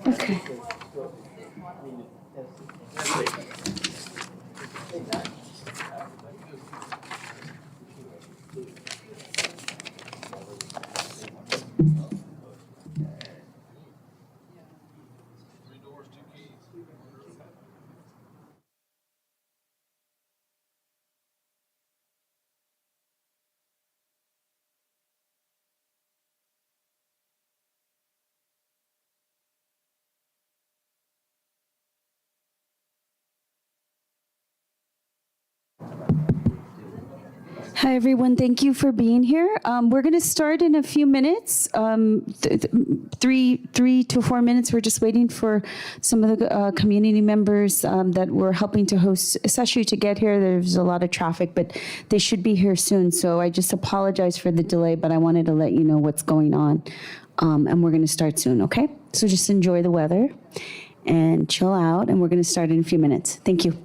Okay. Hi, everyone. Thank you for being here. We're going to start in a few minutes, 3 to 4 minutes. We're just waiting for some of the community members that we're helping to host Sesshu to get here. There's a lot of traffic, but they should be here soon. So I just apologize for the delay, but I wanted to let you know what's going on. And we're going to start soon, okay? So just enjoy the weather and chill out, and we're going to start in a few minutes. Thank you.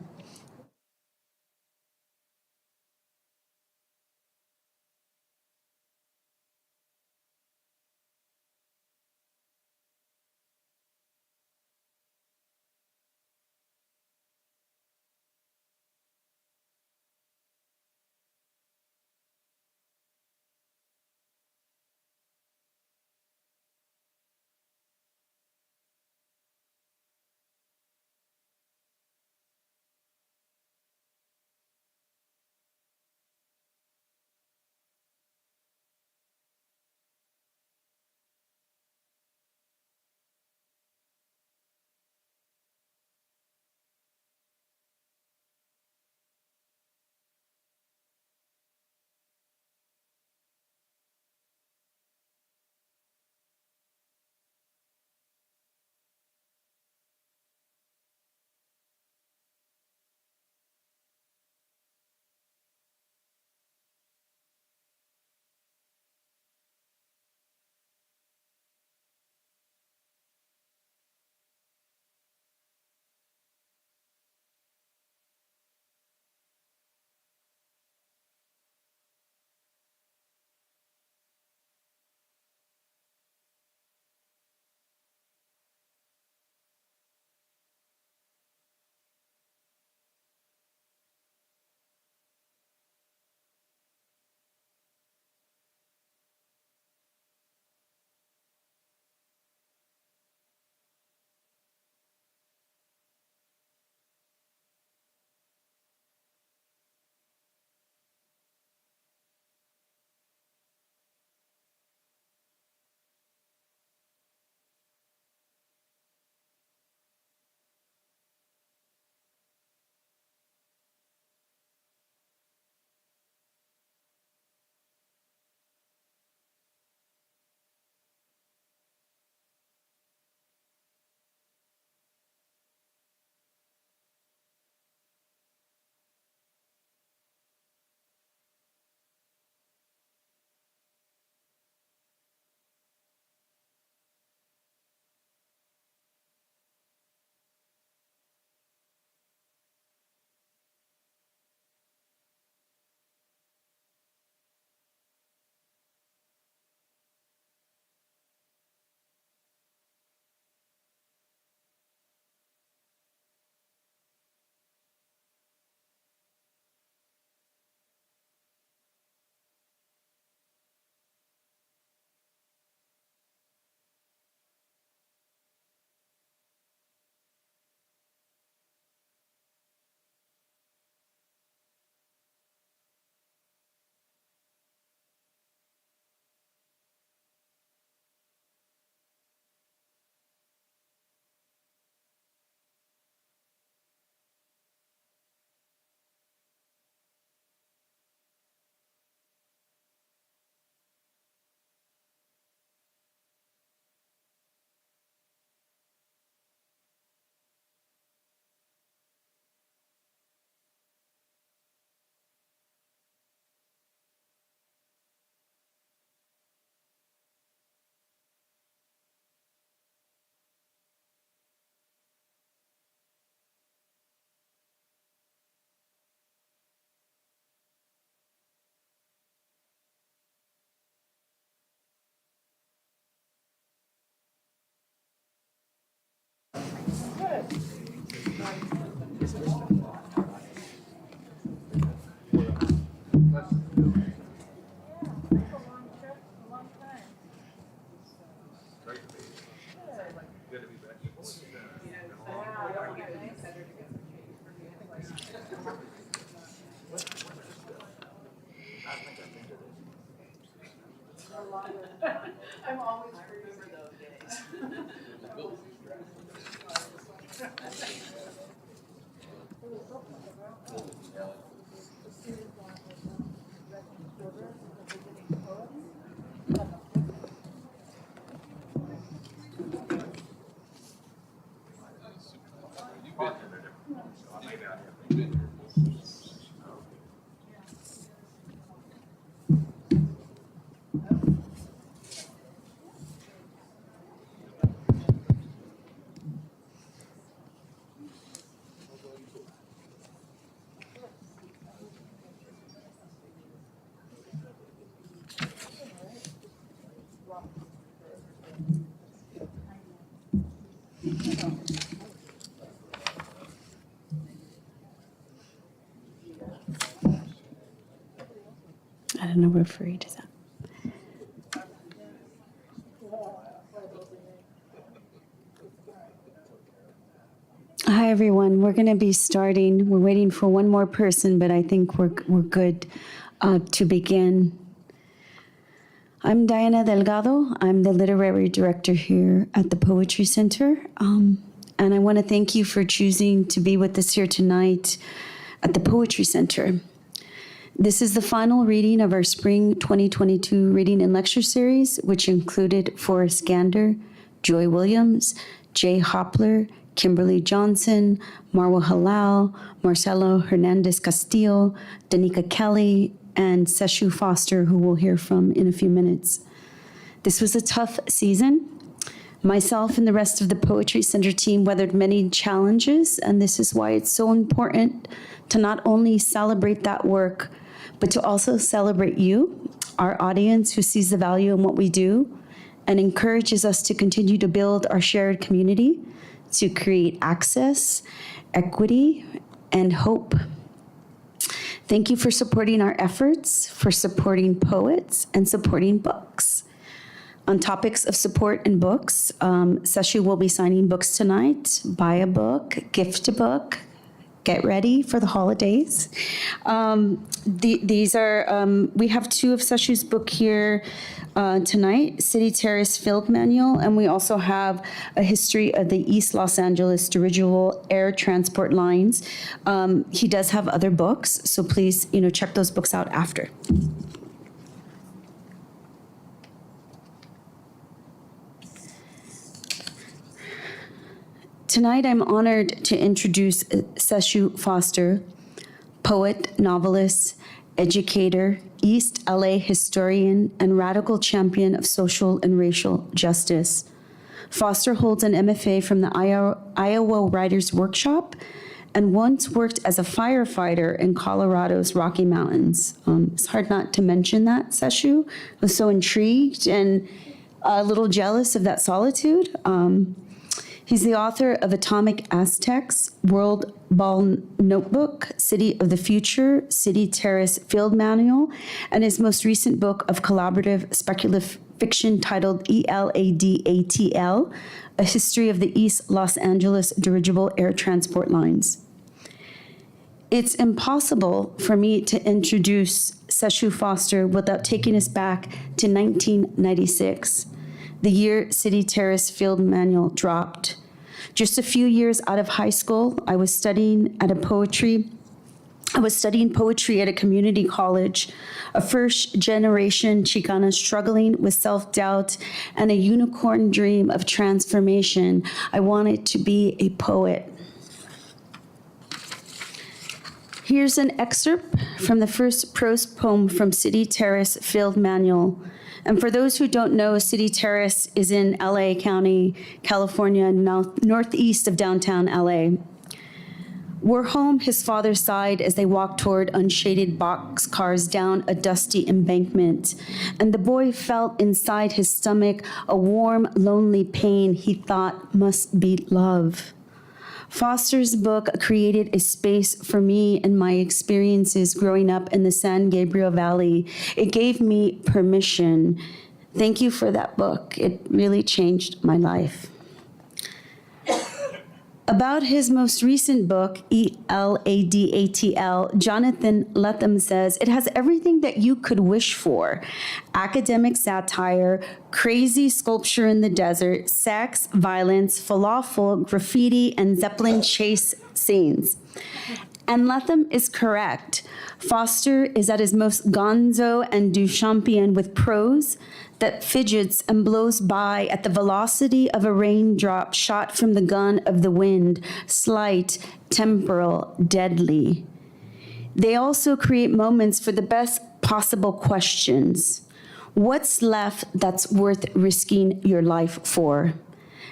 I'm always remember those days. I don't know where Fareed is at. Hi, everyone. We're going to be starting. We're waiting for one more person, but I think we're good to begin. I'm Diana Delgado. I'm the literary director here at the Poetry Center. And I want to thank you for choosing to be with us here tonight at the Poetry Center. This is the final reading of our Spring 2022 Reading and Lecture Series, which included Forrest Gander, Joy Williams, Jay Hopler, Kimberly Johnson, Marwa Halal, Marcelo Hernandez Castillo, Danica Kelly, and Sesshu Foster, who we'll hear from in a few minutes. This was a tough season. Myself and the rest of the Poetry Center team weathered many challenges, and this is why it's so important to not only celebrate that work, but to also celebrate you, our audience who sees the value in what we do and encourages us to continue to build our shared community, to create access, equity, and hope. Thank you for supporting our efforts, for supporting poets, and supporting books. On topics of support and books, Sesshu will be signing books tonight. Buy a book, gift a book, get ready for the holidays. These are, we have two of Sesshu's book here tonight, City Terrace Field Manual, and we also have a history of the East Los Angeles Dirigible Air Transport Lines. He does have other books, so please, check those books out after. Tonight, I'm honored to introduce Sesshu Foster, poet, novelist, educator, East LA historian, and radical champion of social and racial justice. Foster holds an MFA from the Iowa Writers Workshop and once worked as a firefighter in Colorado's Rocky Mountains. It's hard not to mention that, Sesshu. I was so intrigued and a little jealous of that solitude. He's the author of Atomic Aztecs, World Ball Notebook, City of the Future, City Terrace Field Manual, and his most recent book of collaborative speculative fiction titled ELADATL, A History of the East Los Angeles Dirigible Air Transport Lines. It's impossible for me to introduce Sesshu Foster without taking us back to 1996. The year City Terrace Field Manual dropped. Just a few years out of high school, I was studying poetry at a community college, a first-generation Chicana struggling with self-doubt and a unicorn dream of transformation. I wanted to be a poet. Here's an excerpt from the first prose poem from City Terrace Field Manual. And for those who don't know, City Terrace is in LA County, California, northeast of downtown LA. We're home, his father sighed as they walked toward unshaded boxcars down a dusty embankment. And the boy felt inside his stomach a warm, lonely pain he thought must be love. Foster's book created a space for me and my experiences growing up in the San Gabriel Valley. It gave me permission. Thank you for that book. It really changed my life. About his most recent book, ELADATL, Jonathan Lethem says, it has everything that you could wish for. Academic satire, crazy sculpture in the desert, sex, violence, falafel, graffiti, and Zeppelin chase scenes. And Lethem is correct. Foster is at his most gonzo and Duchampian with prose that fidgets and blows by at the velocity of a raindrop shot from the gun of the wind, slight, temporal, deadly. They also create moments for the best possible questions. What's left that's worth risking your life for?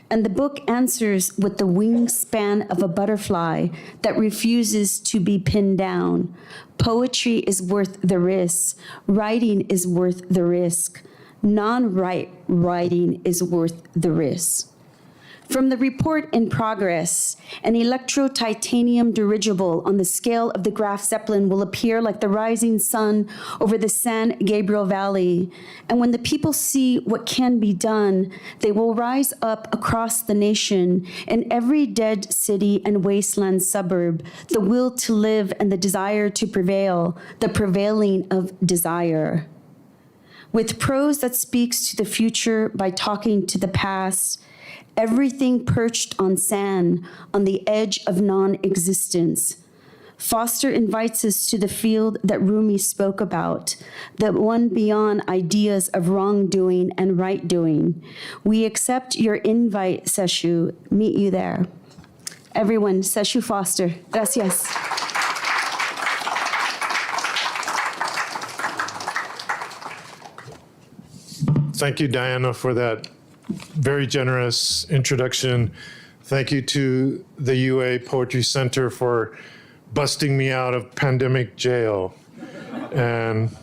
And the book answers with the wingspan of a butterfly that refuses to be pinned down. Poetry is worth the risk. Writing is worth the risk. Non-writing is worth the risk. From the report in progress, an electro-titanium dirigible on the scale of the Graf Zeppelin will appear like the rising sun over the San Gabriel Valley. And when the people see what can be done, they will rise up across the nation in every dead city and wasteland suburb, the will to live and the desire to prevail, the prevailing of desire. With prose that speaks to the future by talking to the past, everything perched on sand, on the edge of non-existence. Foster invites us to the field that Rumi spoke about, the one beyond ideas of wrongdoing and right doing. We accept your invite, Sesshu. Meet you there. Everyone, Sesshu Foster. Gracias. Thank you, Diana, for that very generous introduction. Thank you to the UA Poetry Center for busting me out of pandemic jail. And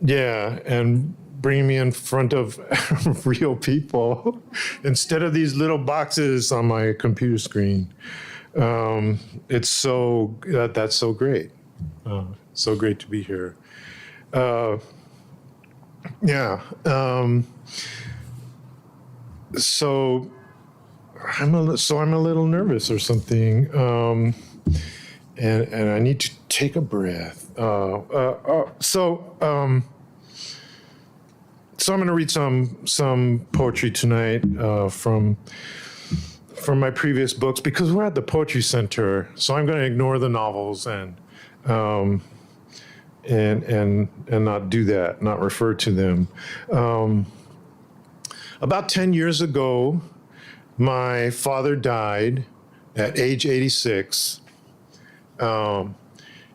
and bringing me in front of real people instead of these little boxes on my computer screen. It's so, that's so great. So great to be here. So I'm a little nervous or something, and I need to take a breath. So I'm going to read some poetry tonight from my previous books because we're at the Poetry Center. So I'm going to ignore the novels and not do that, not refer to them. About 10 years ago, my father died at age 86.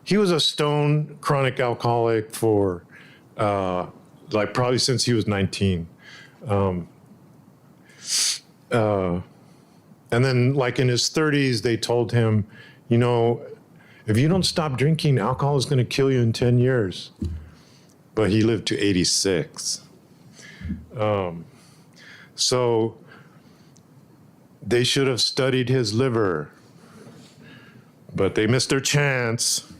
He was a stone chronic alcoholic for probably since he was 19. And then in his 30s, they told him, if you don't stop drinking, alcohol is going to kill you in 10 years. But he lived to 86. So they should have studied his liver, but they missed their chance.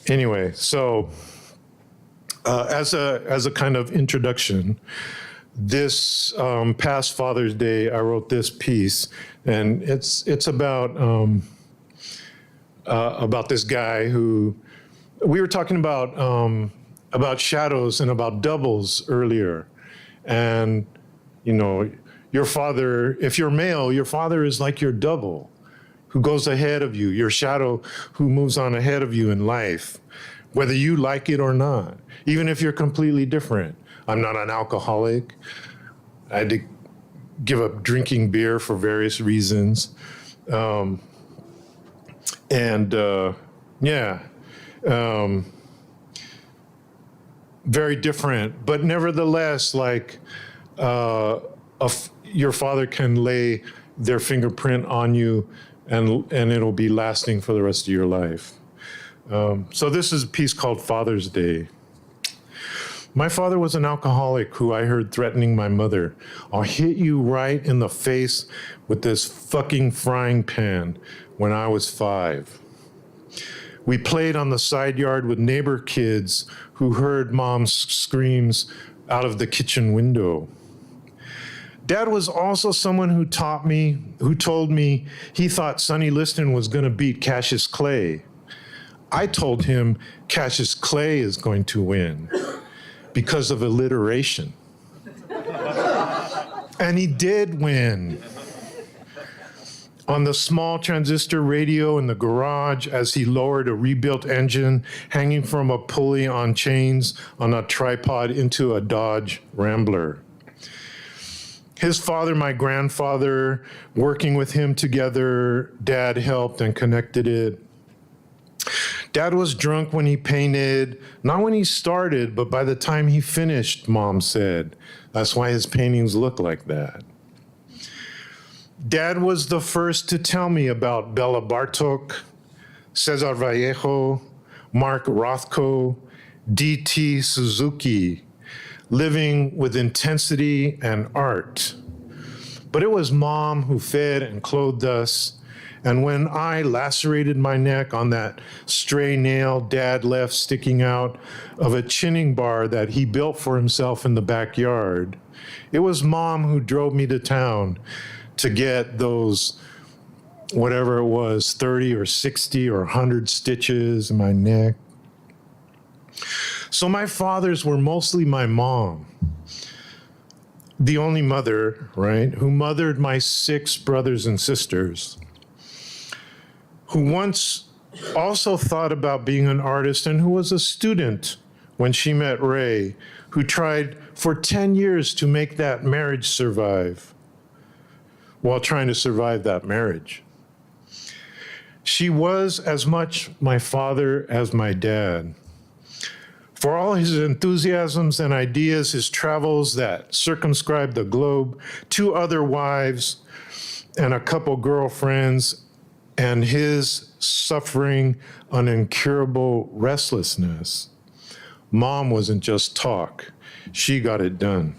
Anyway, so as a kind of introduction, this past Father's Day, I wrote this piece, and it's about this guy who we were talking about shadows and about doubles earlier, and your father, if you're male, your father is like your double, who goes ahead of you, your shadow who moves on ahead of you in life, whether you like it or not, even if you're completely different. I'm not an alcoholic. I had to give up drinking beer for various reasons. Very different, but nevertheless, your father can lay their fingerprint on you and it'll be lasting for the rest of your life. So this is a piece called Father's Day. My father was an alcoholic who I heard threatening my mother. I'll hit you right in the face with this fucking frying pan when I was 5. We played on the side yard with neighbor kids who heard mom's screams out of the kitchen window. Dad was also someone who told me he thought Sonny Liston was going to beat Cassius Clay. I told him Cassius Clay is going to win because of alliteration. And he did win. On the small transistor radio in the garage as he lowered a rebuilt engine hanging from a pulley on chains on a tripod into a Dodge Rambler. His father, my grandfather, working with him together, Dad helped and connected it. Dad was drunk when he painted, not when he started, but by the time he finished, Mom said. That's why his paintings look like that. Dad was the first to tell me about Bela Bartok, Cesar Vallejo, Mark Rothko, D.T. Suzuki, living with intensity and art. But it was Mom who fed and clothed us. And when I lacerated my neck on that stray nail Dad left sticking out of a chinning bar that he built for himself in the backyard, it was Mom who drove me to town to get those, whatever it was, 30 or 60 or 100 stitches in my neck. So my fathers were mostly my mom, the only mother, right, who mothered my 6 brothers and sisters, who once also thought about being an artist and who was a student when she met Ray, who tried for 10 years to make that marriage survive while trying to survive that marriage. She was as much my father as my dad. For all his enthusiasms and ideas, his travels that circumscribed the globe, 2 other wives and a couple girlfriends, and his suffering an incurable restlessness, Mom wasn't just talk. She got it done.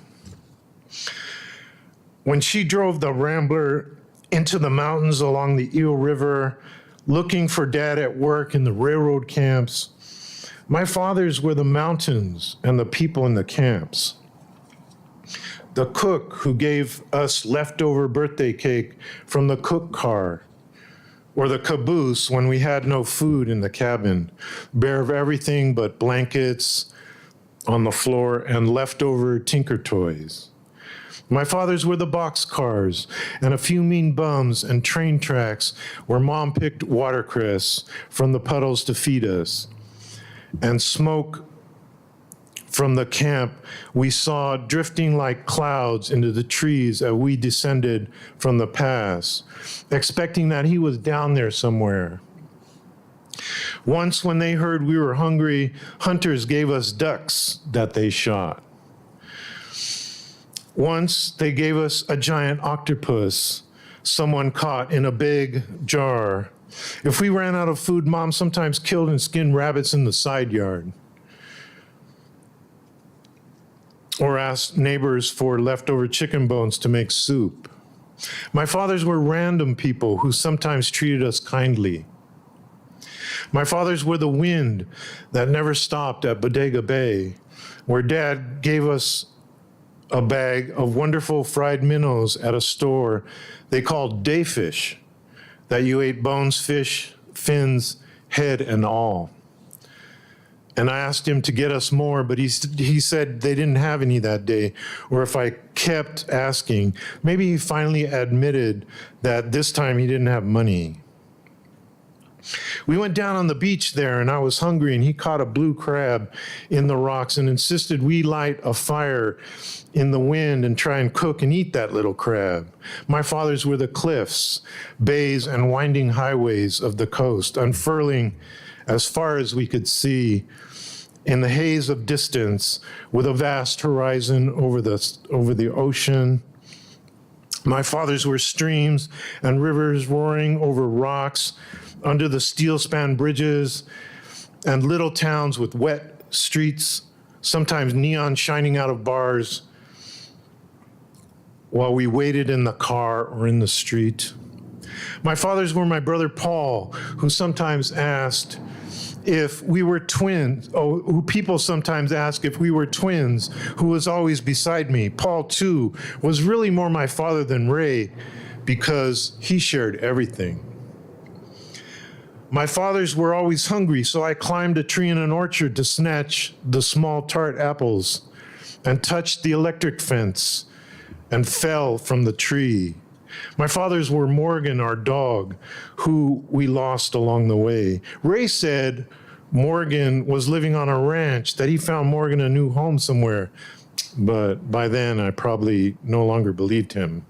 When she drove the Rambler into the mountains along the Eel River, looking for Dad at work in the railroad camps, my fathers were the mountains and the people in the camps. The cook who gave us leftover birthday cake from the cook car, or the caboose when we had no food in the cabin, bare of everything but blankets on the floor and leftover Tinker toys. My fathers were the boxcars and a few mean bums and train tracks where Mom picked watercress from the puddles to feed us. And smoke from the camp we saw drifting like clouds into the trees as we descended from the pass, expecting that he was down there somewhere. Once when they heard we were hungry, hunters gave us ducks that they shot. Once they gave us a giant octopus someone caught in a big jar. If we ran out of food, Mom sometimes killed and skinned rabbits in the side yard, or asked neighbors for leftover chicken bones to make soup. My fathers were random people who sometimes treated us kindly. My fathers were the wind that never stopped at Bodega Bay, where Dad gave us a bag of wonderful fried minnows at a store they called dayfish, that you ate bones, fish, fins, head, and all. And I asked him to get us more, but he said they didn't have any that day. Or if I kept asking, maybe he finally admitted that this time he didn't have money. We went down on the beach there, and I was hungry, and he caught a blue crab in the rocks and insisted we light a fire in the wind and try and cook and eat that little crab. My fathers were the cliffs, bays, and winding highways of the coast, unfurling as far as we could see in the haze of distance with a vast horizon over the ocean. My fathers were streams and rivers roaring over rocks under the steel-span bridges, and little towns with wet streets sometimes neon shining out of bars while we waited in the car or in the street. My fathers were my brother Paul, who sometimes asked if we were twins, who people sometimes ask if we were twins, who was always beside me. Paul, too, was really more my father than Ray because he shared everything. My fathers were always hungry, so I climbed a tree in an orchard to snatch the small tart apples and touched the electric fence and fell from the tree. My fathers were Morgan, our dog, who we lost along the way. Ray said Morgan was living on a ranch, that he found Morgan a new home somewhere. But by then, I probably no longer believed him.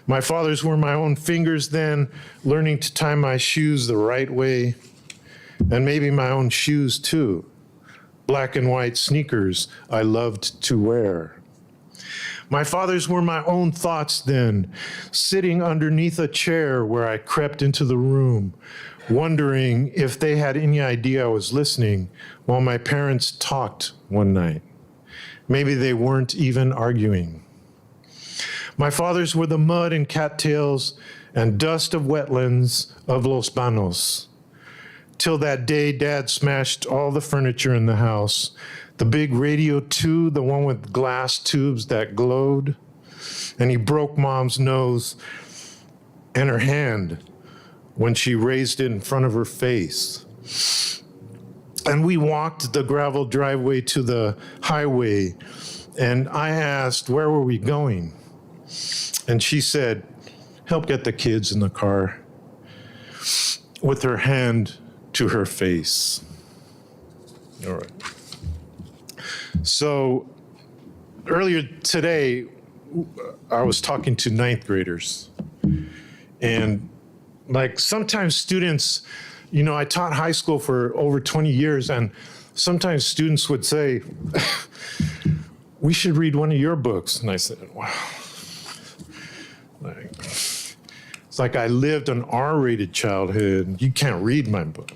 My fathers were my own fingers then, learning to tie my shoes the right way, and maybe my own shoes too. Black and white sneakers I loved to wear. My fathers were my own thoughts then, sitting underneath a chair where I crept into the room, wondering if they had any idea I was listening while my parents talked one night. Maybe they weren't even arguing. My fathers were the mud and cattails and dust of wetlands of Los Banos. Till that day, Dad smashed all the furniture in the house. The big radio too, the one with glass tubes that glowed. And he broke Mom's nose and her hand when she raised it in front of her face. And we walked the gravel driveway to the highway, and I asked, where were we going? And she said, help get the kids in the car, with her hand to her face. All right. So earlier today, I was talking to ninth graders, and like sometimes students, you know, I taught high school for over 20 years, and sometimes students would say, we should read one of your books. And I said, wow. Like, it's like I lived an R-rated childhood. You can't read my book.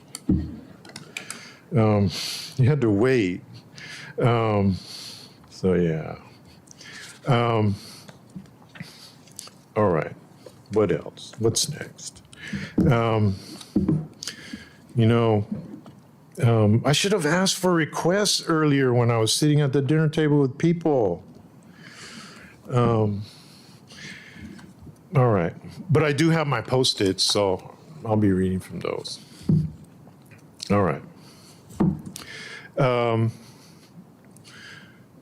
You had to wait. So yeah. All right. What else? What's next? I should have asked for requests earlier when I was sitting at the dinner table with people. All right. But I do have my Post-its, so I'll be reading from those. All right. One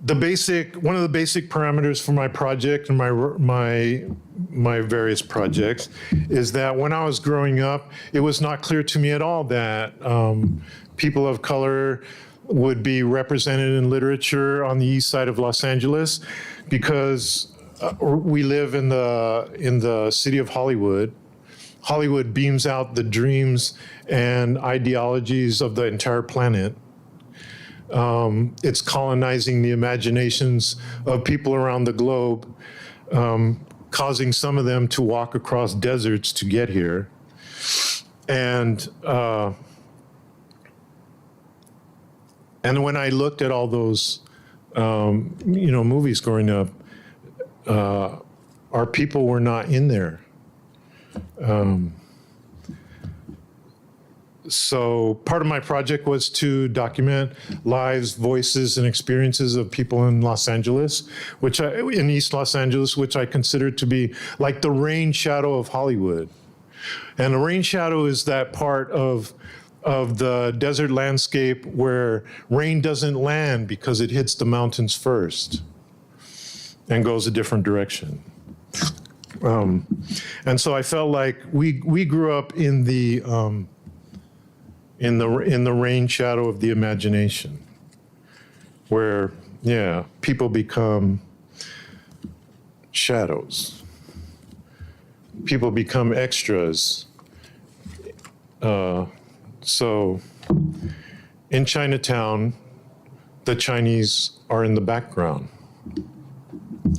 of the basic parameters for my project and my various projects is that when I was growing up, it was not clear to me at all that people of color would be represented in literature on the east side of Los Angeles, because we live in the city of Hollywood. Hollywood beams out the dreams and ideologies of the entire planet. It's colonizing the imaginations of people around the globe, causing some of them to walk across deserts to get here. And when I looked at all those, movies growing up, our people were not in there. So part of my project was to document lives, voices, and experiences of people in Los Angeles, in East Los Angeles, which I consider to be like the rain shadow of Hollywood. And the rain shadow is that part of the desert landscape where rain doesn't land because it hits the mountains first and goes a different direction. And so I felt like we grew up in the rain shadow of the imagination, where, people become shadows. People become extras. So in Chinatown, the Chinese are in the background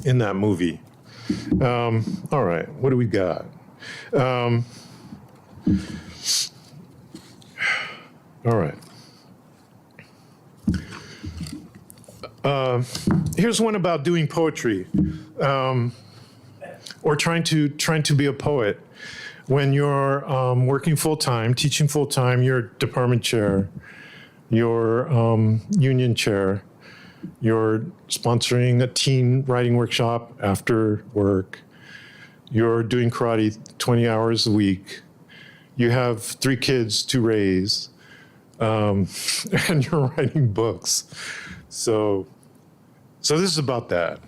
in that movie. All right, what do we got? All right. Here's one about doing poetry, or trying to be a poet. When you're working full-time, teaching full-time, you're department chair, you're union chair, you're sponsoring a teen writing workshop after work, you're doing karate 20 hours a week, you have 3 kids to raise, and you're writing books. So this is about that.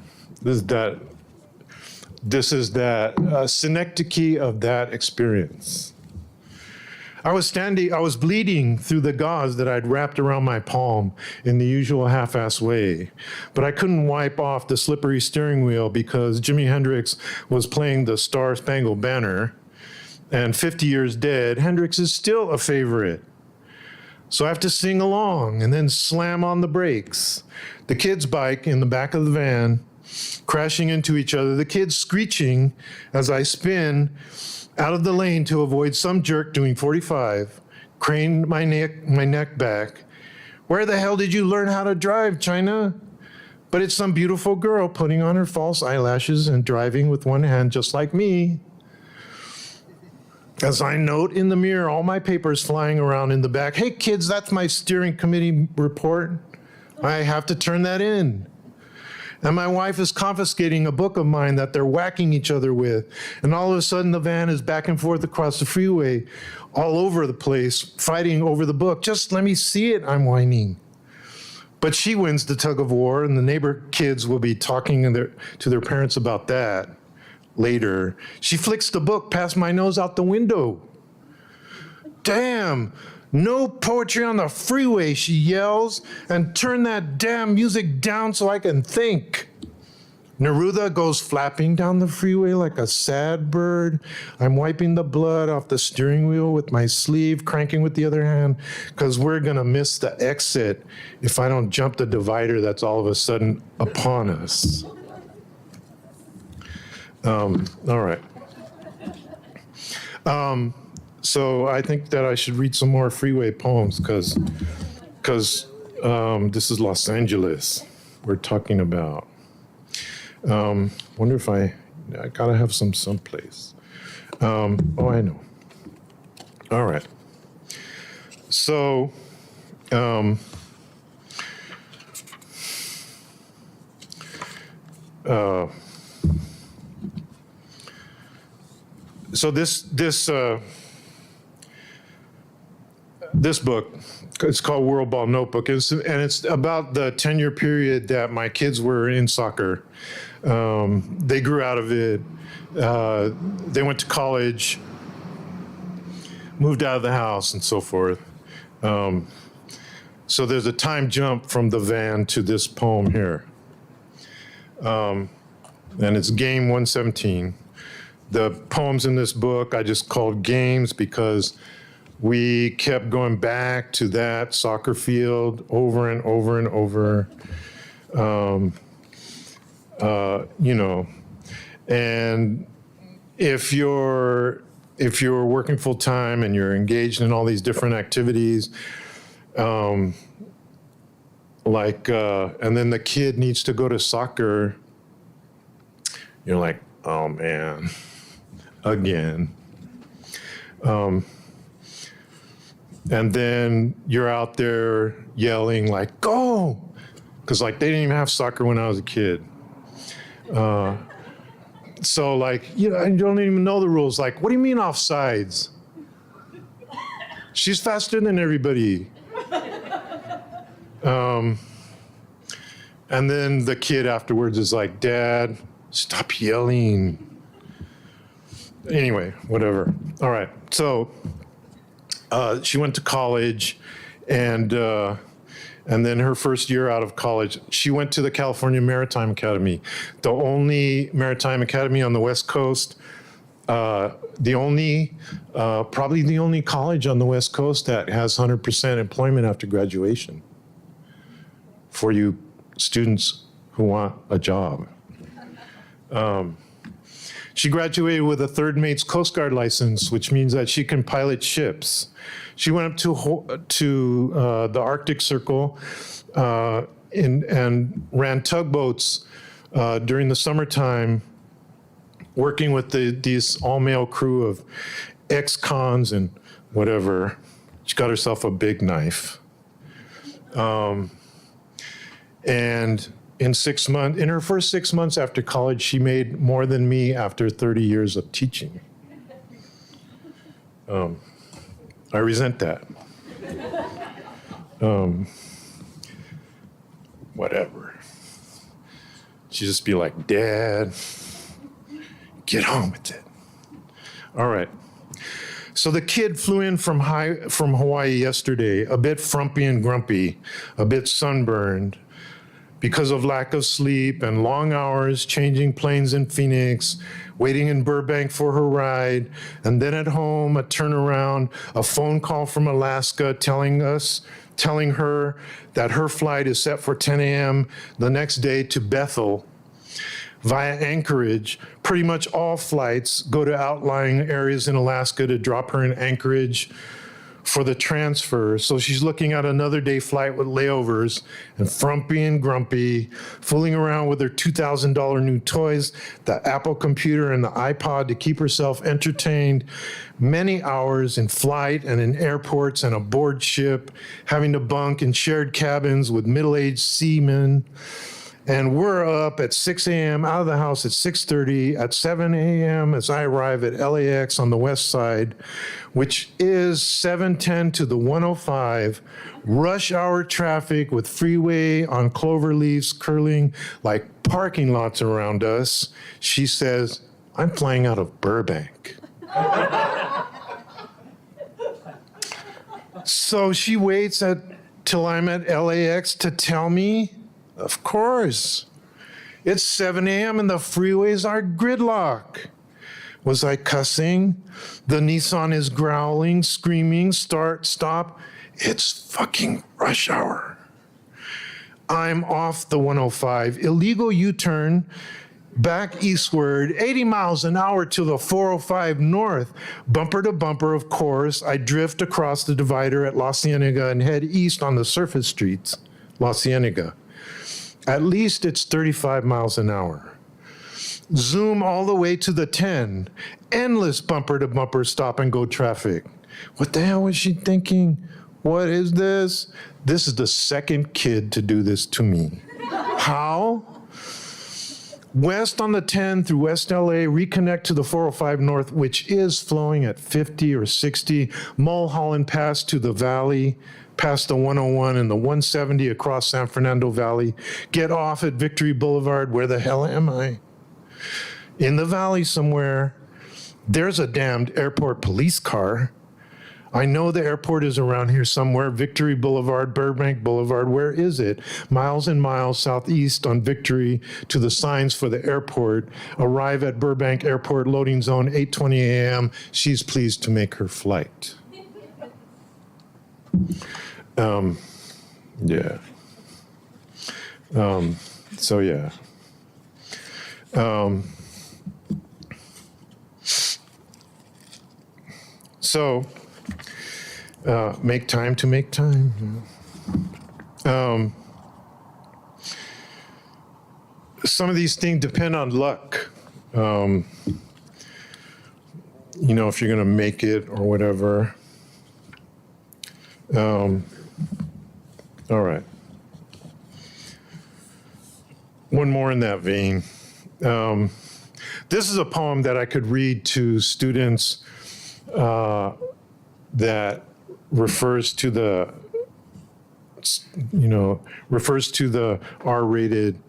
This is that synecdoche of that experience. I was bleeding through the gauze that I'd wrapped around my palm in the usual half-ass way, but I couldn't wipe off the slippery steering wheel because Jimi Hendrix was playing the Star Spangled Banner, and 50 years dead, Hendrix is still a favorite. So I have to sing along and then slam on the brakes. The kids' bike in the back of the van, crashing into each other, the kids screeching as I spin out of the lane to avoid some jerk doing 45, craned my neck back. Where the hell did you learn how to drive, China? But it's some beautiful girl putting on her false eyelashes and driving with one hand just like me. As I note in the mirror, all my papers flying around in the back. Hey kids, that's my steering committee report. I have to turn that in. And my wife is confiscating a book of mine that they're whacking each other with. And all of a sudden the van is back and forth across the freeway, all over the place, fighting over the book. Just let me see it, I'm whining. But she wins the tug of war, and the neighbor kids will be talking to their parents about that later. She flicks the book past my nose out the window. Damn, no poetry on the freeway, she yells, and turn that damn music down so I can think. Neruda goes flapping down the freeway like a sad bird. I'm wiping the blood off the steering wheel with my sleeve, cranking with the other hand, because we're gonna miss the exit if I don't jump the divider that's all of a sudden upon us. All right. So I think that I should read some more freeway poems because this is Los Angeles we're talking about. Wonder if I gotta have some someplace. Oh, I know. All right. So, so this book, it's called World Ball Notebook, and it's about the 10-year period that my kids were in soccer. They grew out of it. They went to college, moved out of the house, and so forth. So there's a time jump from the van to this poem here. And it's game 117. The poems in this book I just called games because we kept going back to that soccer field over and over and over, and if you're working full time and you're engaged in all these different activities, and then the kid needs to go to soccer, you're like, oh man, again. And then you're out there yelling like, go! Because like they didn't even have soccer when I was a kid. So like, you don't even know the rules. Like, what do you mean offsides? She's faster than everybody. And then the kid afterwards is like, Dad, stop yelling. Anyway, whatever. All right, so she went to college, and then her first year out of college, she went to the California Maritime Academy, the only maritime academy on the West Coast, probably the only college on the West Coast that has 100% employment after graduation for you students who want a job. She graduated with a third mate's Coast Guard license, which means that she can pilot ships. She went up to the Arctic Circle and ran tugboats during the summertime, working with these all-male crew of ex-cons and whatever. She got herself a big knife. And in her first 6 months after college, she made more than me after 30 years of teaching. I resent that. Whatever. She'd just be like, Dad, get on with it. All right. So the kid flew in from Hawaii yesterday, a bit frumpy and grumpy, a bit sunburned because of lack of sleep and long hours changing planes in Phoenix, waiting in Burbank for her ride, and then at home, a turnaround, a phone call from Alaska telling her that her flight is set for 10 a.m. the next day to Bethel via Anchorage. Pretty much all flights go to outlying areas in Alaska to drop her in Anchorage for the transfer. So she's looking at another day flight with layovers and frumpy and grumpy, fooling around with her $2,000 new toys, the Apple computer and the iPod to keep herself entertained. Many hours in flight and in airports and aboard ship, having to bunk in shared cabins with middle-aged seamen. And we're up at 6 a.m., out of the house at 6:30, at 7 a.m. as I arrive at LAX on the west side, which is 710 to the 105, rush hour traffic with freeway on clover leaves curling like parking lots around us. She says, I'm flying out of Burbank. So she waits till I'm at LAX to tell me. Of course. It's 7 a.m. and the freeways are gridlock. Was I cussing? The Nissan is growling, screaming, start, stop. It's fucking rush hour. I'm off the 105, illegal U-turn, back eastward, 80 miles an hour to the 405 north. Bumper to bumper, of course, I drift across the divider at La Cienega and head east on the surface streets, La Cienega. At least it's 35 miles an hour. Zoom all the way to the 10. Endless bumper to bumper stop and go traffic. What the hell was she thinking? What is this? This is the second kid to do this to me. How? West on the 10 through West LA, reconnect to the 405 North, which is flowing at 50 or 60. Mulholland Pass to the valley, past the 101 and the 170 across San Fernando Valley. Get off at Victory Boulevard. Where the hell am I? In the valley somewhere, there's a damned airport police car. I know the airport is around here somewhere. Victory Boulevard, Burbank Boulevard, where is it? Miles and miles southeast on Victory to the signs for the airport. Arrive at Burbank Airport loading zone, 8:20 a.m. She's pleased to make her flight. Yeah. So yeah. Make time to make time. Some of these things depend on luck. If you're going to make it or whatever. All right. One more in that vein. This is a poem that I could read to students that refers to the R-rated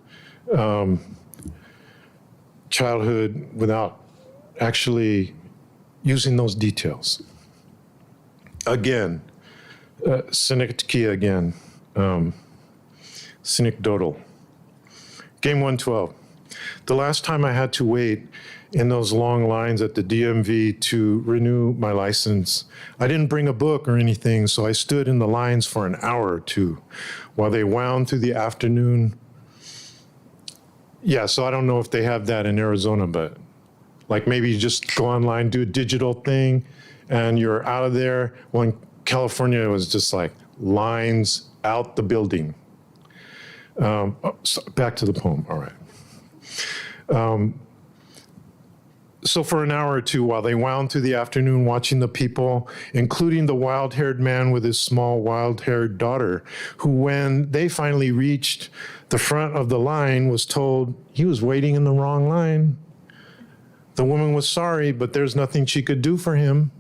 childhood without actually using those details. Again, synecdoche again, synecdotal. Game 112. The last time I had to wait in those long lines at the DMV to renew my license, I didn't bring a book or anything, so I stood in the lines for an hour or two while they wound through the afternoon. Yeah, so I don't know if they have that in Arizona, but like maybe you just go online, do a digital thing, and you're out of there. Well, in California, it was just like lines out the building. Back to the poem. All right. So for an hour or two, while they wound through the afternoon watching the people, including the wild-haired man with his small wild-haired daughter, who, when they finally reached the front of the line, was told he was waiting in the wrong line. The woman was sorry, but there's nothing she could do for him.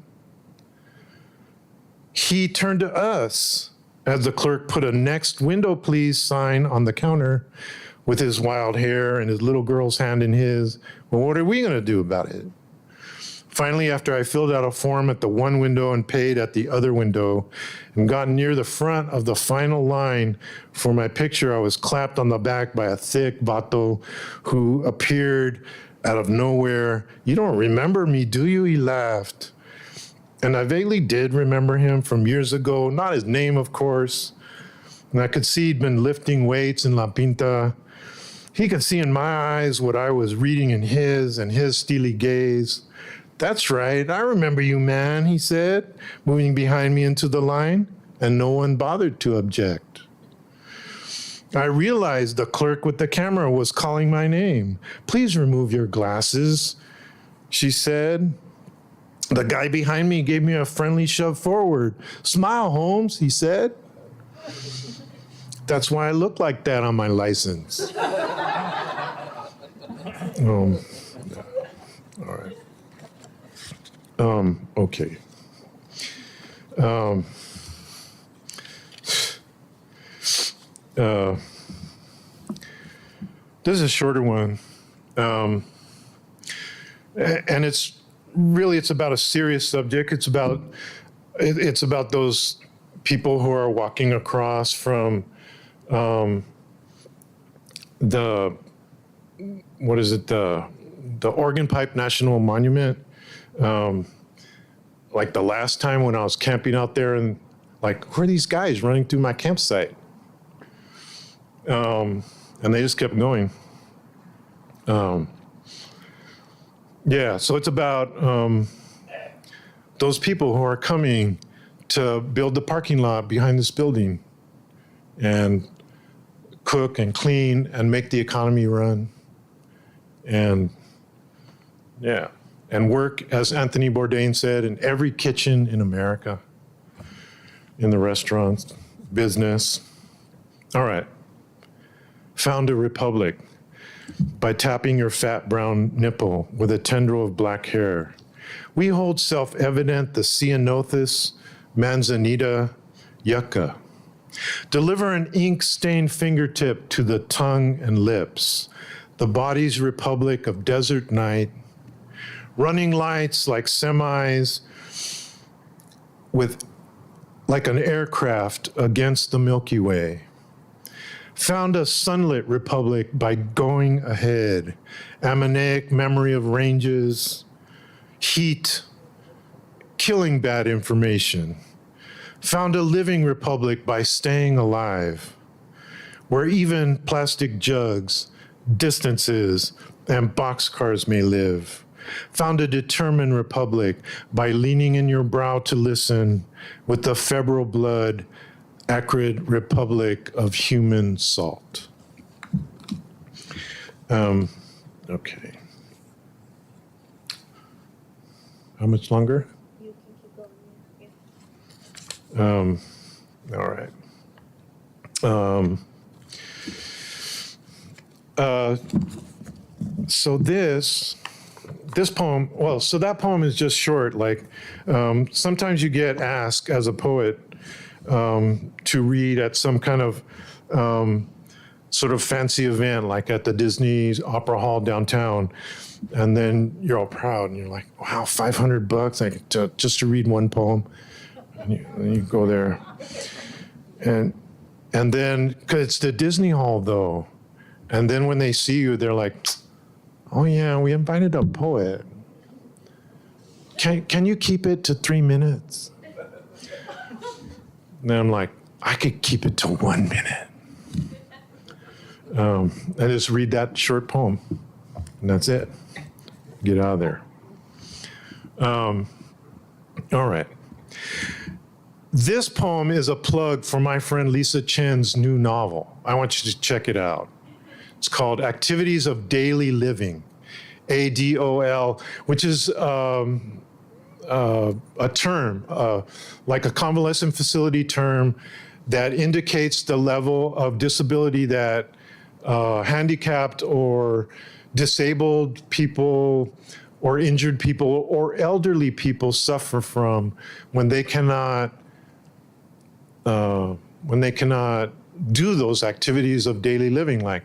He turned to us as the clerk put a "Next window, please" sign on the counter with his wild hair and his little girl's hand in his. Well, what are we going to do about it? Finally, after I filled out a form at the one window and paid at the other window and got near the front of the final line for my picture, I was clapped on the back by a thick vato who appeared out of nowhere. "You don't remember me, do you?" he laughed. And I vaguely did remember him from years ago, not his name, of course. And I could see he'd been lifting weights in La Pinta. He could see in my eyes what I was reading in his, and his steely gaze. "That's right, I remember you, man," he said, moving behind me into the line, and no one bothered to object. I realized the clerk with the camera was calling my name. "Please remove your glasses," she said. The guy behind me gave me a friendly shove forward. "Smile, Holmes," he said. "That's why I look like that on my license." All right. Okay. This is a shorter one. And it's about a serious subject. It's about those people who are walking across from the Organ Pipe National Monument. Like the last time when I was camping out there, and like, who are these guys running through my campsite? And they just kept going. So it's about those people who are coming to build the parking lot behind this building and cook and clean and make the economy run. And work, as Anthony Bourdain said, in every kitchen in America, in the restaurants, business. All right. Found a republic by tapping your fat brown nipple with a tendril of black hair. We hold self-evident the Ceanothus, Manzanita, Yucca. Deliver an ink-stained fingertip to the tongue and lips, the body's republic of desert night, running lights like semis like an aircraft against the Milky Way. Found a sunlit republic by going ahead, ammonaic memory of ranges, heat, killing bad information. Found a living republic by staying alive, where even plastic jugs, distances, and boxcars may live. Found a determined republic by leaning in your brow to listen with the febrile blood, acrid republic of human salt. Okay. How much longer? You can keep going. Yeah. All right. So this poem, so that poem is just short. Like, sometimes you get asked as a poet to read at some kind of sort of fancy event, like at the Disney Opera Hall downtown, and then you're all proud and you're like, wow, $500 just to read one poem, and you go there, and then because it's the Disney Hall though, and then when they see you, they're like, oh yeah, we invited a poet. Can you keep it to 3 minutes? And then I'm like, I could keep it to 1 minute. I just read that short poem, and that's it. Get out of there. All right. This poem is a plug for my friend Lisa Chen's new novel. I want you to check it out. It's called Activities of Daily Living, ADOL, which is a term, like a convalescent facility term that indicates the level of disability that handicapped or disabled people or injured people or elderly people suffer from when they cannot do those activities of daily living, like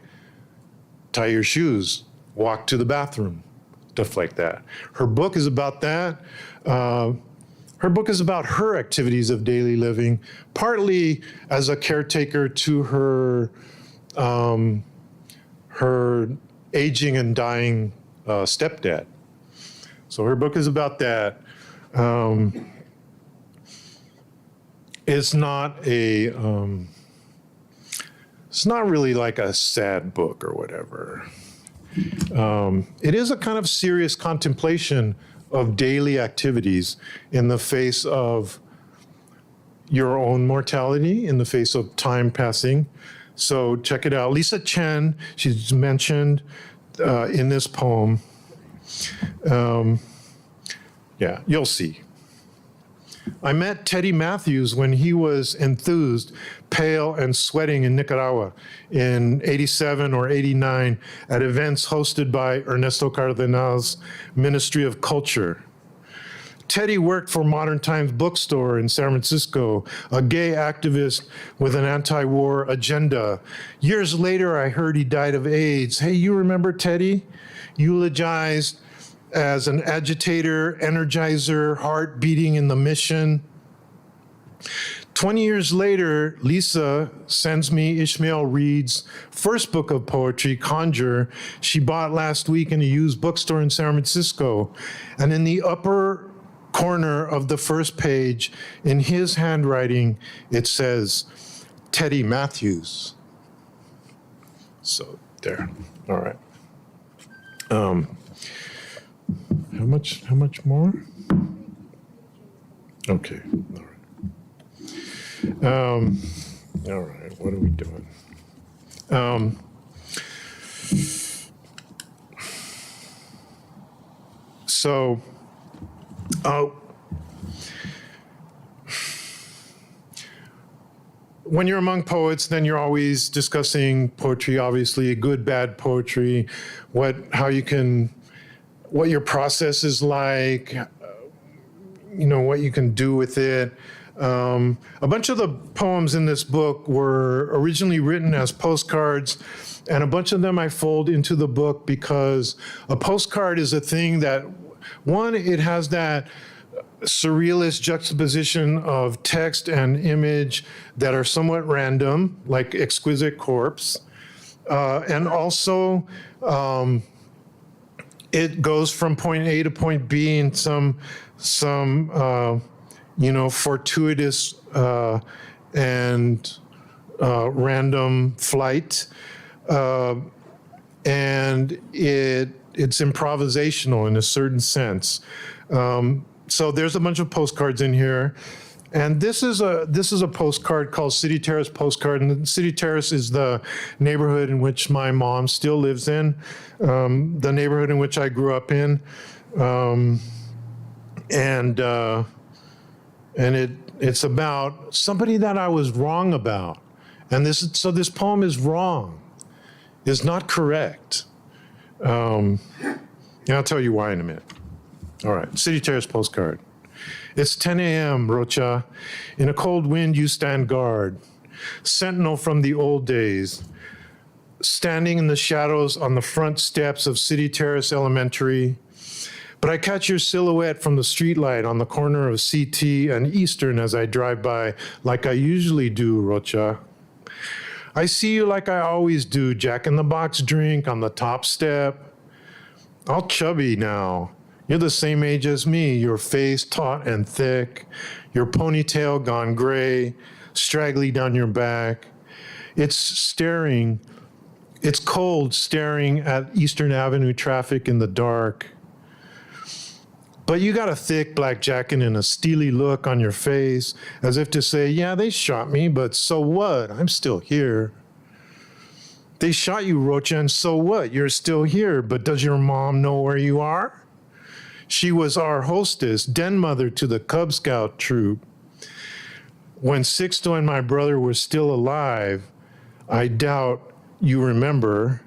tie your shoes, walk to the bathroom, stuff like that. Her book is about that. Her book is about her activities of daily living, partly as a caretaker to her aging and dying stepdad. So her book is about that. It's not really like a sad book or whatever. It is a kind of serious contemplation of daily activities in the face of your own mortality, in the face of time passing. So check it out. Lisa Chen, she's mentioned in this poem. Yeah, you'll see. I met Teddy Matthews when he was enthused, pale, and sweating in Nicaragua in 87 or 89 at events hosted by Ernesto Cardenal's Ministry of Culture. Teddy worked for Modern Times Bookstore in San Francisco, a gay activist with an anti-war agenda. Years later, I heard he died of AIDS. Hey, you remember Teddy? Eulogized as an agitator, energizer, heart beating in the mission. 20 years later, Lisa sends me Ishmael Reed's first book of poetry, Conjure. She bought last week in a used bookstore in San Francisco. And in the upper corner of the first page, in his handwriting, it says, Teddy Matthews. So there, all right. How much more? Okay, all right. All right, what are we doing? When you're among poets, then you're always discussing poetry, obviously, good, bad poetry, what your process is like, what you can do with it. A bunch of the poems in this book were originally written as postcards, and a bunch of them I fold into the book because a postcard is a thing that, one, it has that surrealist juxtaposition of text and image that are somewhat random, like Exquisite Corpse, and also it goes from point A to point B in some fortuitous and random flight, and it's improvisational in a certain sense. So there's a bunch of postcards in here. And this is a postcard called City Terrace Postcard, and City Terrace is the neighborhood in which my mom still lives in, the neighborhood in which I grew up in, and it's about somebody that I was wrong about, and this poem is wrong, is not correct, and I'll tell you why in a minute. All right, City Terrace Postcard. It's 10 a.m., Rocha. In a cold wind, you stand guard. Sentinel from the old days. Standing in the shadows on the front steps of City Terrace Elementary. But I catch your silhouette from the streetlight on the corner of CT and Eastern as I drive by, like I usually do, Rocha. I see you like I always do, Jack-in-the-Box drink on the top step. All chubby now. You're the same age as me, your face taut and thick, your ponytail gone gray, straggly down your back. It's cold staring at Eastern Avenue traffic in the dark. But you got a thick black jacket and a steely look on your face, as if to say, yeah, they shot me, but so what? I'm still here. They shot you, Rocha, and so what? You're still here, but does your mom know where you are? She was our hostess, den mother to the Cub Scout troop. When Sixto and my brother were still alive, I doubt you remember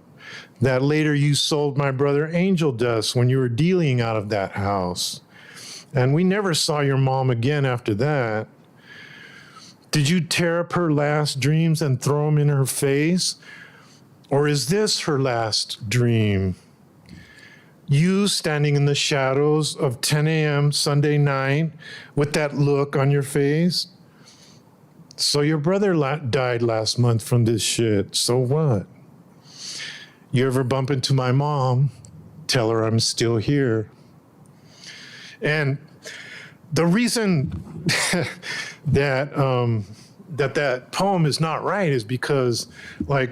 that later you sold my brother angel dust when you were dealing out of that house. And we never saw your mom again after that. Did you tear up her last dreams and throw them in her face? Or is this her last dream? You standing in the shadows of 10 a.m. Sunday night with that look on your face? So your brother died last month from this shit. So what? You ever bump into my mom, tell her I'm still here. And the reason that that poem is not right is because, like,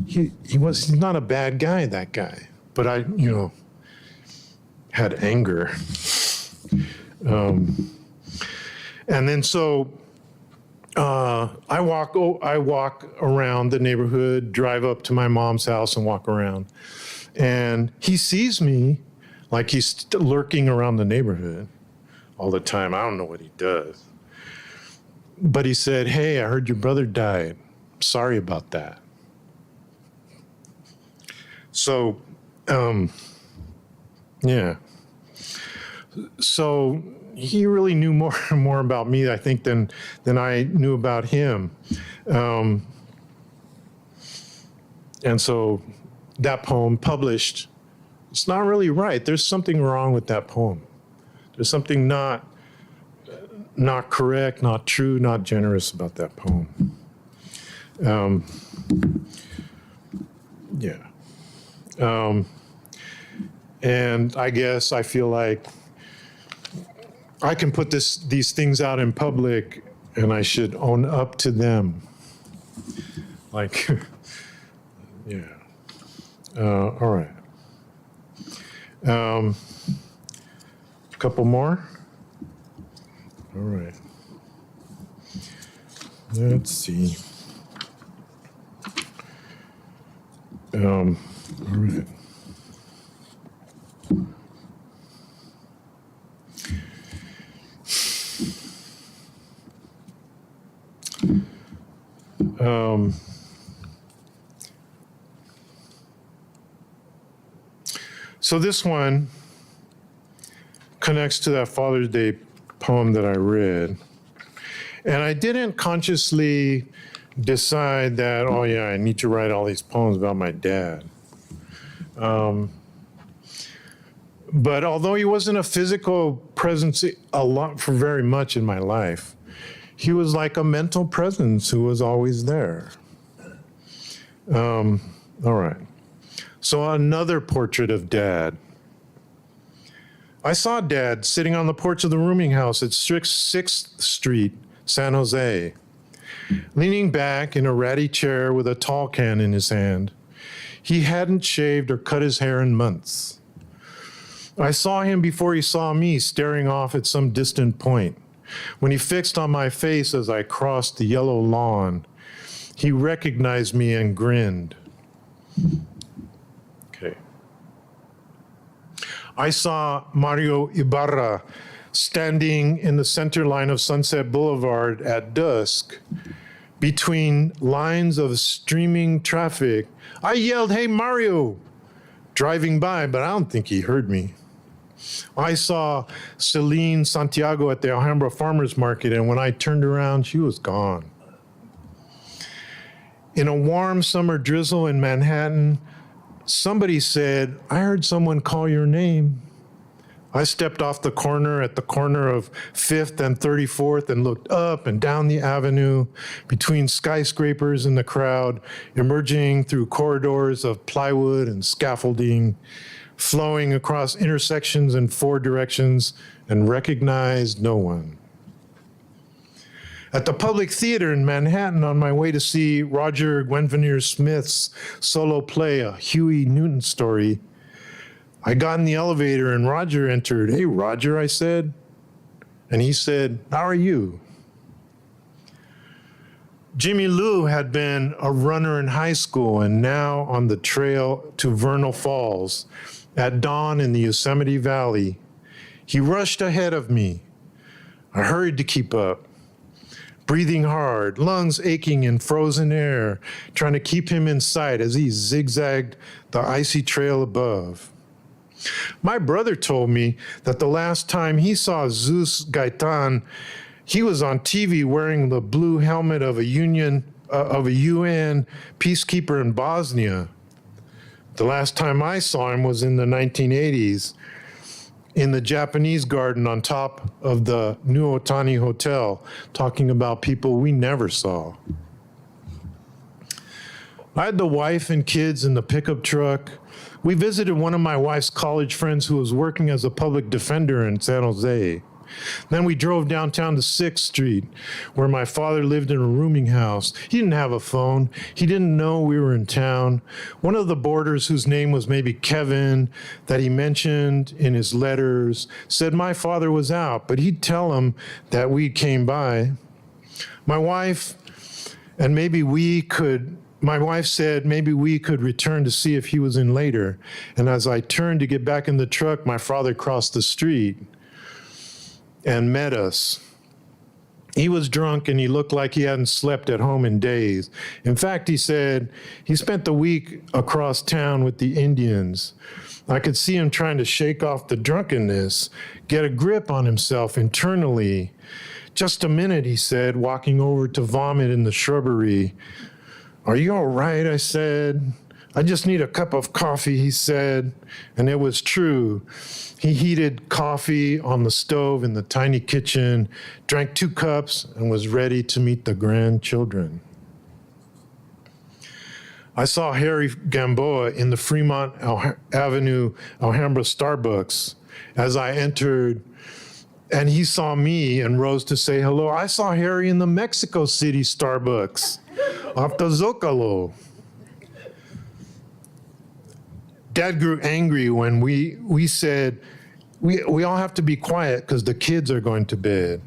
he's not a bad guy, that guy. But I, had anger. And then so I walk around the neighborhood, drive up to my mom's house and walk around. And he sees me like he's lurking around the neighborhood all the time. I don't know what he does. But he said, hey, I heard your brother died. Sorry about that. So, yeah. So he really knew more about me, I think, than I knew about him. And so that poem published, it's not really right. There's something wrong with that poem. There's something not correct, not true, not generous about that poem. Yeah. And I guess I feel like I can put these things out in public and I should own up to them. Like, yeah. All right. A couple more. All right. Let's see. All right. So this one connects to that Father's Day poem that I read. And I didn't consciously decide that, oh yeah, I need to write all these poems about my dad. But although he wasn't a physical presence for very much in my life, he was like a mental presence who was always there. All right. So another portrait of Dad. I saw Dad sitting on the porch of the rooming house at 6th Street, San Jose, leaning back in a ratty chair with a tall can in his hand. He hadn't shaved or cut his hair in months. I saw him before he saw me, staring off at some distant point. When he fixed on my face as I crossed the yellow lawn, he recognized me and grinned. Okay. I saw Mario Ibarra standing in the center line of Sunset Boulevard at dusk, between lines of streaming traffic. I yelled, "Hey, Mario!" driving by, but I don't think he heard me. I saw Celine Santiago at the Alhambra Farmers Market, and when I turned around, she was gone. In a warm summer drizzle in Manhattan, somebody said, "I heard someone call your name." I stepped off the corner at the corner of 5th and 34th and looked up and down the avenue between skyscrapers in the crowd, emerging through corridors of plywood and scaffolding, flowing across intersections in 4 directions, and recognized no one. At the Public Theater in Manhattan, on my way to see Roger Guenvenier Smith's solo play, A Huey Newton Story, I got in the elevator and Roger entered. "Hey, Roger," I said. And he said, "How are you?" Jimmy Lou had been a runner in high school and now on the trail to Vernal Falls at dawn in the Yosemite Valley. He rushed ahead of me. I hurried to keep up, breathing hard, lungs aching in frozen air, trying to keep him in sight as he zigzagged the icy trail above. My brother told me that the last time he saw Zeus Gaitan, he was on TV wearing the blue helmet of a UN peacekeeper in Bosnia. The last time I saw him was in the 1980s in the Japanese garden on top of the New Otani Hotel, talking about people we never saw. I had the wife and kids in the pickup truck. We visited one of my wife's college friends who was working as a public defender in San Jose. Then we drove downtown to 6th Street, where my father lived in a rooming house. He didn't have a phone. He didn't know we were in town. One of the boarders, whose name was maybe Kevin, that he mentioned in his letters, said my father was out, but he'd tell him that we came by. My wife said maybe we could return to see if he was in later. And as I turned to get back in the truck, my father crossed the street and met us. He was drunk and he looked like he hadn't slept at home in days. In fact, he said he spent the week across town with the Indians. I could see him trying to shake off the drunkenness, get a grip on himself internally. "Just a minute," he said, walking over to vomit in the shrubbery. "Are you all right?" I said. "I just need a cup of coffee," he said. And it was true. He heated coffee on the stove in the tiny kitchen, drank 2 cups, and was ready to meet the grandchildren. I saw Harry Gamboa in the Fremont Avenue Alhambra Starbucks as I entered, and he saw me and rose to say hello. I saw Harry in the Mexico City Starbucks off the Zocalo. Dad grew angry when we said, we all have to be quiet because the kids are going to bed.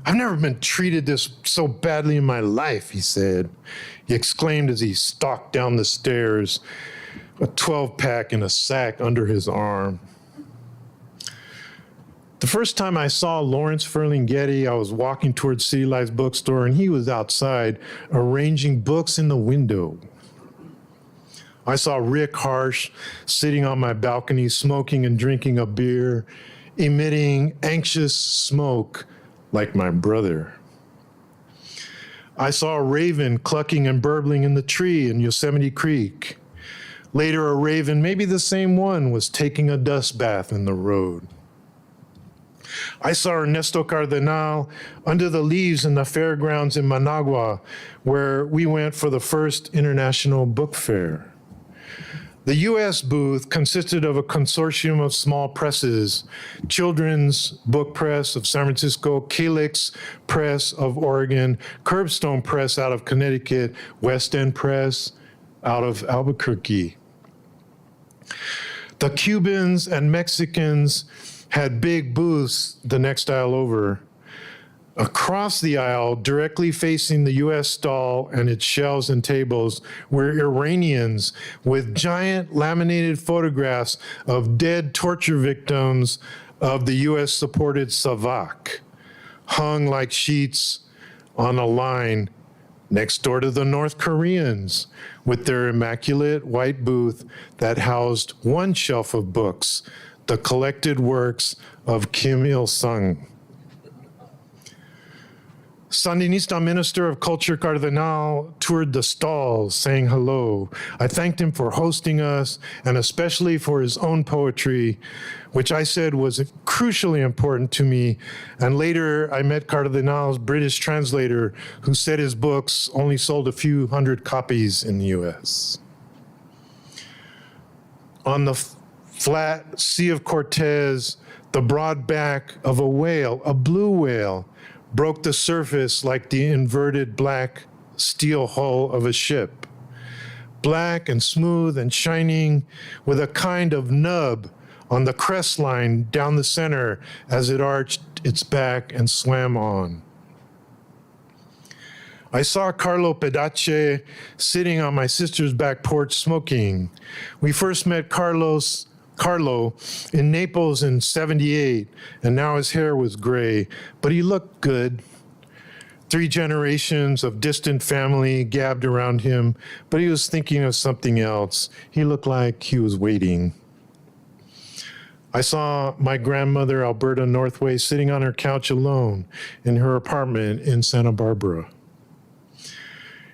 "I've never been treated this so badly in my life," he said. He exclaimed as he stalked down the stairs, a 12-pack in a sack under his arm. The first time I saw Lawrence Ferlinghetti, I was walking towards City Lights bookstore and he was outside arranging books in the window. I saw Rick Harsh sitting on my balcony, smoking and drinking a beer, emitting anxious smoke like my brother. I saw a raven clucking and burbling in the tree in Yosemite Creek. Later, a raven, maybe the same one, was taking a dust bath in the road. I saw Ernesto Cardenal under the leaves in the fairgrounds in Managua, where we went for the first international book fair. The U.S. booth consisted of a consortium of small presses, Children's Book Press of San Francisco, Calyx Press of Oregon, Curbstone Press out of Connecticut, West End Press out of Albuquerque. The Cubans and Mexicans had big booths the next aisle over. Across the aisle, directly facing the U.S. stall and its shelves and tables, were Iranians with giant laminated photographs of dead torture victims of the U.S.-supported Savak, hung like sheets on a line next door to the North Koreans, with their immaculate white booth that housed one shelf of books, the collected works of Kim Il-sung. Sandinista Minister of Culture Cardenal toured the stalls, saying hello. I thanked him for hosting us, and especially for his own poetry, which I said was crucially important to me. And later, I met Cardenal's British translator, who said his books only sold a few hundred copies in the US. On the flat Sea of Cortez, the broad back of a whale, a blue whale, broke the surface like the inverted black steel hull of a ship. black and smooth and shining, with a kind of nub on the crest line down the center as it arched its back and swam on. I saw Carlo Pedace sitting on my sister's back porch smoking. We first met Carlo in Naples in '78, and now his hair was gray, but he looked good. 3 generations of distant family gabbed around him, but he was thinking of something else. He looked like he was waiting. I saw my grandmother, Alberta Northway, sitting on her couch alone in her apartment in Santa Barbara.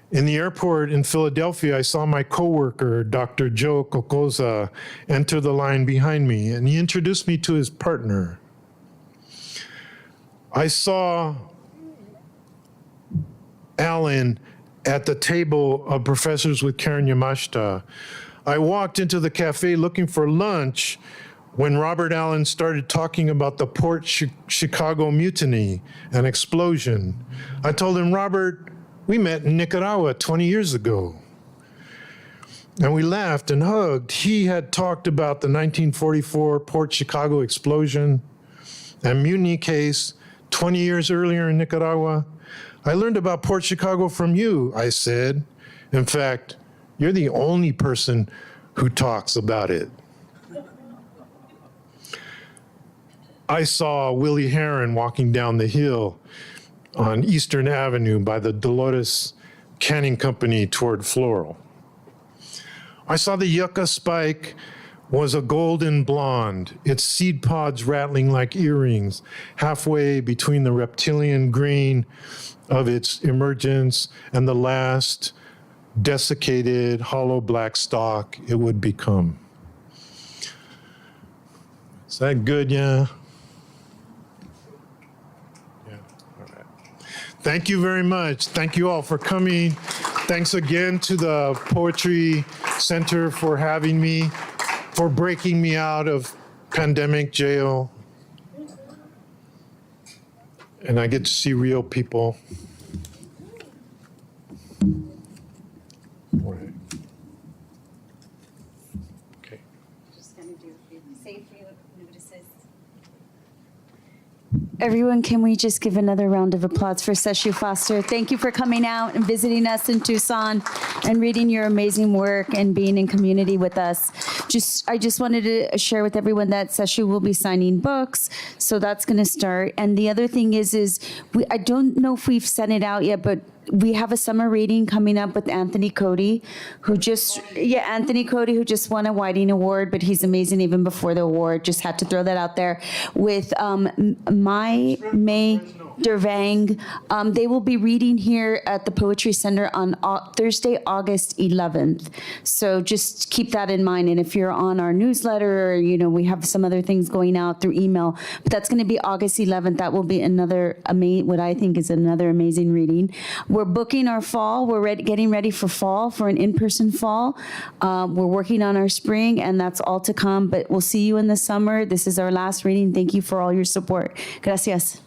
In the airport in Philadelphia, I saw my coworker, Dr. Joe Kokoza, enter the line behind me, and he introduced me to his partner. I saw Alan at the table of professors with Karen Yamashita. I walked into the cafe looking for lunch when Robert Allen started talking about the Port Chicago mutiny and explosion. I told him, Robert, we met in Nicaragua 20 years ago. And we laughed and hugged. He had talked about the 1944 Port Chicago explosion and mutiny case 20 years earlier in Nicaragua. I learned about Port Chicago from you, I said. In fact, you're the only person who talks about it. I saw Willie Herron walking down the hill on Eastern Avenue by the Dolores Canning Company toward Floral. I saw the yucca spike was a golden blonde, its seed pods rattling like earrings, halfway between the reptilian green of its emergence and the last desiccated, hollow black stalk it would become. Is that good, yeah? Thank you very much. Thank you all for coming. Thanks again to the Poetry Center for having me, for breaking me out of pandemic jail. And I get to see real people. All right. Okay. Just gonna do safely notices. Everyone, can we just give another round of applause for Sesshu Foster? Thank you for coming out and visiting us in Tucson and reading your amazing work and being in community with us. I just wanted to share with everyone that Sesshu will be signing books, so that's going to start. And the other thing is I don't know if we've sent it out yet, but we have a summer reading coming up with Anthony Cody, who just won a Whiting Award, but he's amazing even before the award. Just had to throw that out there. With May Dervang. They will be reading here at the Poetry Center on Thursday, August 11th. So just keep that in mind. And if you're on our newsletter, or, we have some other things going out through email, but that's going to be August 11th. That will be another what I think is another amazing reading. We're booking our fall. We're getting ready for fall, for an in-person fall. We're working on our spring, and that's all to come. But we'll see you in the summer. This is our last reading. Thank you for all your support. Gracias.